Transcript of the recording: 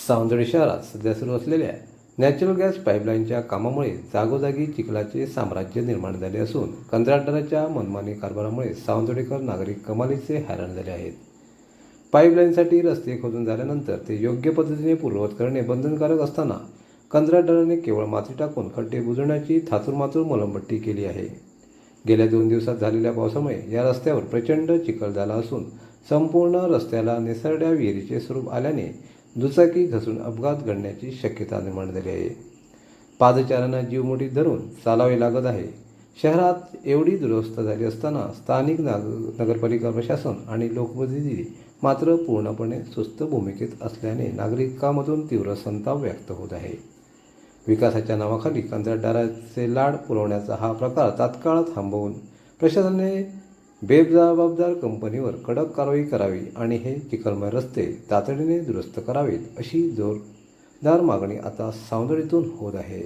सावंतवाडी शहरात सध्या सुरू असलेल्या नॅचरल गॅस पाईपलाईनच्या कामामुळे जागोजागी चिखलाचे साम्राज्य निर्माण झाले असून कंत्राटदाराच्या मनमानी कारभारामुळे सावंतवाडीकर नागरिक कमालीचे हैराण झाले आहेत. पाईपलाईनसाठी रस्ते खोदून झाल्यानंतर ते योग्य पद्धतीने पूर्ववत करणे बंधनकारक असताना कंत्राटदाराने केवळ माती टाकून खड्डे बुजवण्याची थातुरमातुर मलमपट्टी केली आहे. गेल्या 2 दिवसात झालेल्या पावसामुळे या रस्त्यावर प्रचंड चिखल झाला असून संपूर्ण रस्त्याला निसरड्या विहिरीचे स्वरूप आल्याने दुचाकी घसरून अपघात घडण्याची शक्यता निर्माण झाली आहे. पादचाऱ्यांना जीव मुठीत धरून चालावे लागत आहे. शहरात एवढी दुरवस्था झाली असताना स्थानिक नगरपालिका प्रशासन आणि लोकप्रतिनिधी मात्र पूर्णपणे सुस्त भूमिकेत असल्याने नागरिकांमधून तीव्र संताप व्यक्त होत आहे. विकासाच्या नावाखाली कंत्राटदाराचे लाड पुरवण्याचा हा प्रकार तात्काळ थांबवून प्रशासनाने बेजबाबदार कंपनीवर कडक कारवाई करावी आणि हे चिखलमय रस्ते तातडीने दुरुस्त करावेत अशी जोरदार मागणी आता सावंतवाडीतून होत आहे.